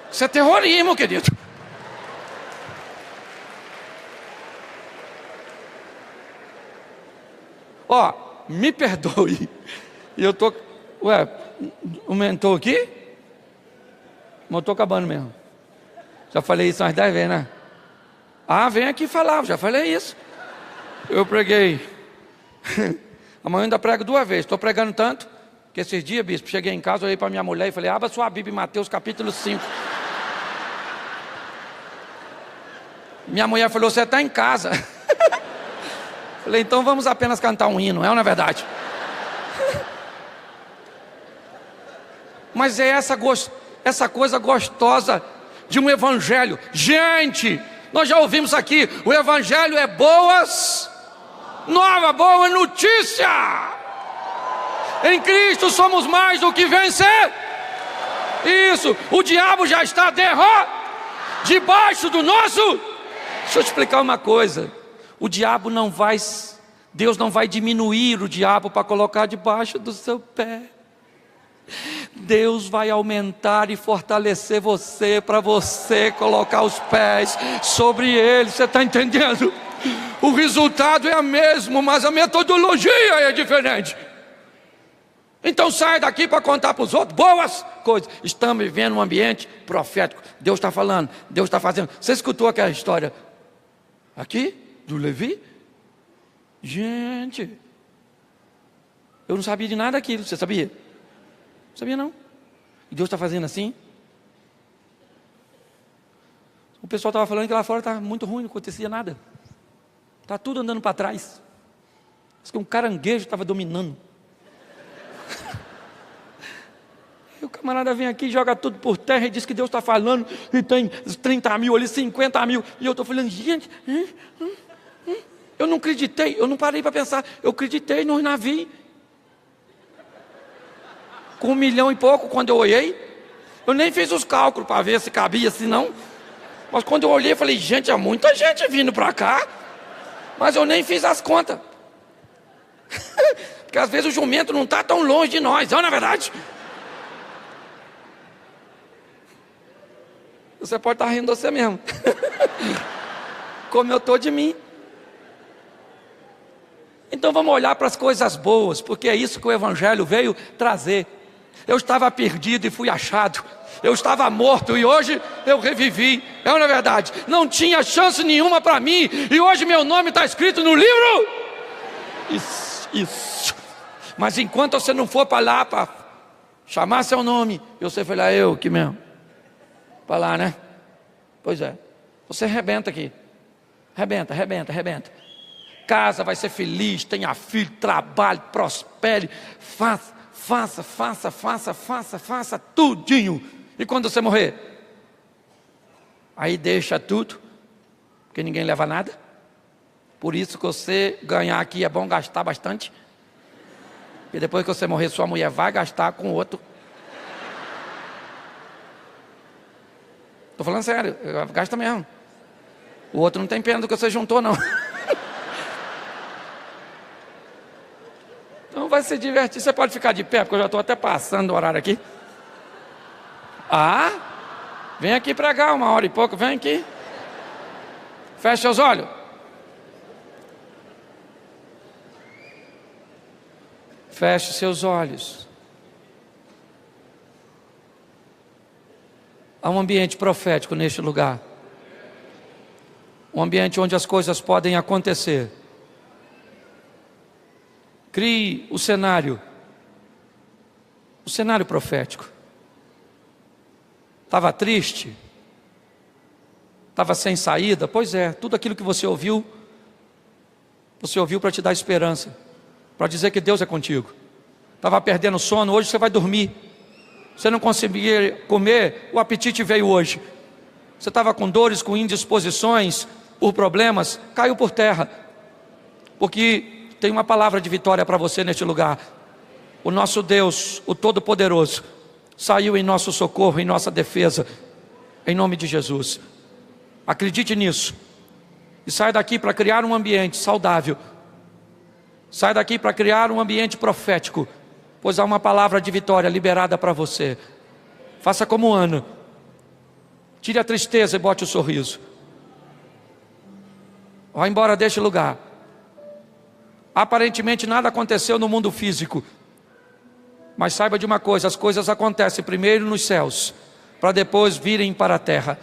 Speaker 2: Isso é terrorismo, querido. Ó, me perdoe. E eu tô... Ué, aumentou aqui? Mas eu tô acabando mesmo. Já falei isso umas 10 vezes, né? Ah, vem aqui falar, já falei isso. Eu preguei. Amanhã eu ainda prego 2 vezes. Estou pregando tanto que esses dias, bispo, cheguei em casa, olhei para minha mulher e falei: abra sua Bíblia em Mateus capítulo 5. Minha mulher falou: você está em casa. Falei: então vamos apenas cantar um hino, não é verdade? Mas é essa coisa gostosa de um evangelho. Gente, Nós já ouvimos aqui, o Evangelho é boa notícia. Em Cristo somos mais do que vencer. Isso, o diabo já está debaixo do nosso. Deixa eu te explicar uma coisa. Deus não vai diminuir o diabo para colocar debaixo do seu pé. Deus vai aumentar e fortalecer você, para você colocar os pés sobre ele. Você está entendendo? O resultado é o mesmo, mas a metodologia é diferente. Então sai daqui para contar para os outros boas coisas. Estamos vivendo um ambiente profético. Deus está falando, Deus está fazendo. Você escutou aquela história aqui do Levi? Gente, eu não sabia de nada daquilo. Você sabia? Não sabia não. E Deus está fazendo assim. O pessoal estava falando que lá fora estava muito ruim, não acontecia nada. Está tudo andando para trás. Diz que um caranguejo estava dominando. E o camarada vem aqui, joga tudo por terra e diz que Deus está falando, e tem 30 mil ali, 50 mil. E eu estou falando, gente, eu não acreditei, eu não parei para pensar. Eu acreditei nos navios. Com 1 milhão e pouco, quando eu olhei, eu nem fiz os cálculos para ver se cabia, se não. Mas quando eu olhei, eu falei, gente, há muita gente vindo para cá. Mas eu nem fiz as contas. Porque às vezes o jumento não está tão longe de nós, não é verdade? Você pode estar rindo de você mesmo. Como eu estou de mim. Então vamos olhar para as coisas boas, porque é isso que o Evangelho veio trazer. Eu estava perdido e fui achado. Eu estava morto e hoje eu revivi. É uma verdade. Não tinha chance nenhuma para mim. E hoje meu nome está escrito no livro. Isso. Mas enquanto você não for para lá para chamar seu nome, você foi lá, eu que mesmo. Para lá, né? Pois é. Você arrebenta aqui. Arrebenta. Casa vai ser feliz, tenha filho, trabalhe, prospere, faça tudinho. E quando você morrer? Aí deixa tudo, porque ninguém leva nada. Por isso que você ganhar aqui é bom gastar bastante. E depois que você morrer, sua mulher vai gastar com outro. Estou falando sério, gasta mesmo. O outro não tem pena do que você juntou, não. Então vai se divertir. Você pode ficar de pé, porque eu já estou até passando o horário aqui. Vem aqui pregar 1 hora e pouco, vem aqui. Feche seus olhos. Feche seus olhos. Há um ambiente profético neste lugar. Um ambiente onde as coisas podem acontecer. Crie o cenário profético. Estava triste? Estava sem saída? Pois é, tudo aquilo que você ouviu para te dar esperança, para dizer que Deus é contigo. Estava perdendo sono, hoje você vai dormir. Você não conseguia comer, o apetite veio hoje. Você estava com dores, com indisposições, por problemas, caiu por terra. Porque tem uma palavra de vitória para você neste lugar. O nosso Deus, o Todo-Poderoso, saiu em nosso socorro, em nossa defesa, em nome de Jesus. Acredite nisso. E sai daqui para criar um ambiente saudável. Sai daqui para criar um ambiente profético, pois há uma palavra de vitória liberada para você. Faça como Ana. Tire a tristeza e bote o sorriso. Vá embora deste lugar. Aparentemente nada aconteceu no mundo físico. Mas saiba de uma coisa, as coisas acontecem primeiro nos céus, para depois virem para a terra.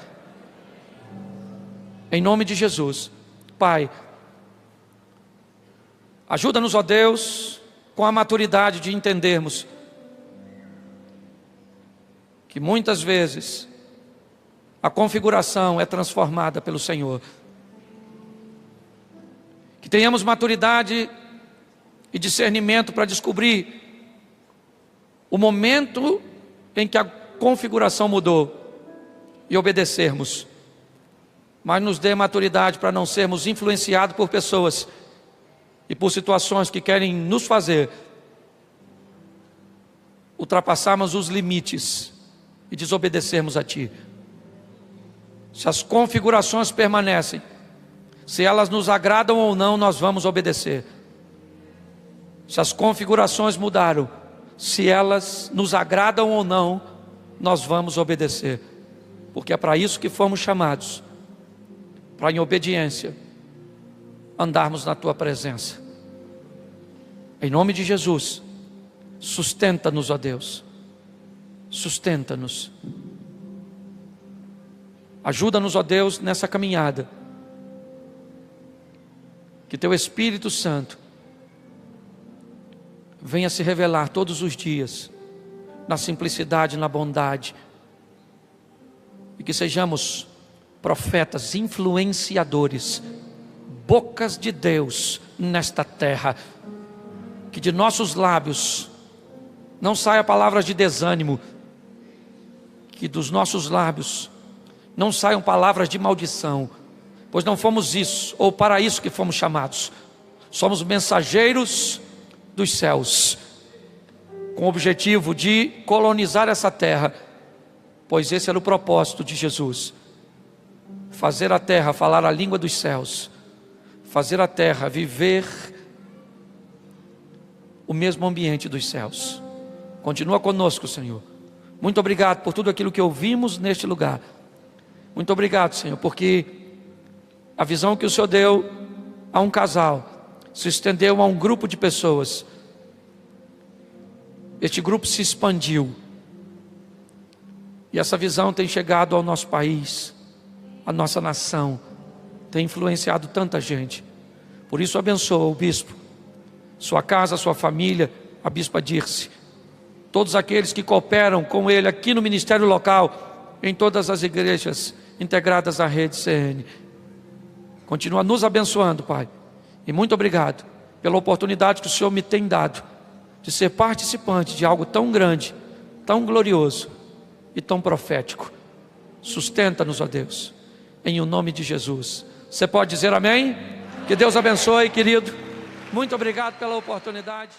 Speaker 2: Em nome de Jesus. Pai, ajuda-nos, ó Deus, com a maturidade de entendermos que muitas vezes a configuração é transformada pelo Senhor. Que tenhamos maturidade e discernimento para descobrir o momento em que a configuração mudou e obedecermos. mas nos dê maturidade para não sermos influenciados por pessoas e por situações que querem nos fazer ultrapassarmos os limites e desobedecermos a Ti. Se as configurações permanecem, se elas nos agradam ou não, nós vamos obedecer. Se as configurações mudaram, se elas nos agradam ou não, nós vamos obedecer. Porque é para isso que fomos chamados, para em obediência andarmos na Tua presença. Em nome de Jesus, sustenta-nos, ó Deus, sustenta-nos. Ajuda-nos, ó Deus, nessa caminhada. Que Teu Espírito Santo venha se revelar todos os dias, na simplicidade, na bondade, e que sejamos profetas, influenciadores, bocas de Deus nesta terra. Que de nossos lábios não saia palavras de desânimo, que dos nossos lábios não saiam palavras de maldição, pois não fomos isso, ou para isso que fomos chamados. Somos mensageiros dos céus, com o objetivo de colonizar essa terra, pois esse era o propósito de Jesus: fazer a terra falar a língua dos céus, fazer a terra viver o mesmo ambiente dos céus. Continua conosco, Senhor. Muito obrigado por tudo aquilo que ouvimos neste lugar. Muito obrigado, Senhor, porque a visão que o Senhor deu a um casal se estendeu a um grupo de pessoas. Este grupo se expandiu, e essa visão tem chegado ao nosso país, à nossa nação, tem influenciado tanta gente. Por isso abençoa o bispo, sua casa, sua família, a bispa Dirce, todos aqueles que cooperam com ele aqui no ministério local, em todas as igrejas integradas à rede CN. Continua nos abençoando, Pai, e muito obrigado pela oportunidade que o Senhor me tem dado de ser participante de algo tão grande, tão glorioso e tão profético. Sustenta-nos, ó Deus, em o nome de Jesus. Você pode dizer amém? Que Deus abençoe, querido. Muito obrigado pela oportunidade.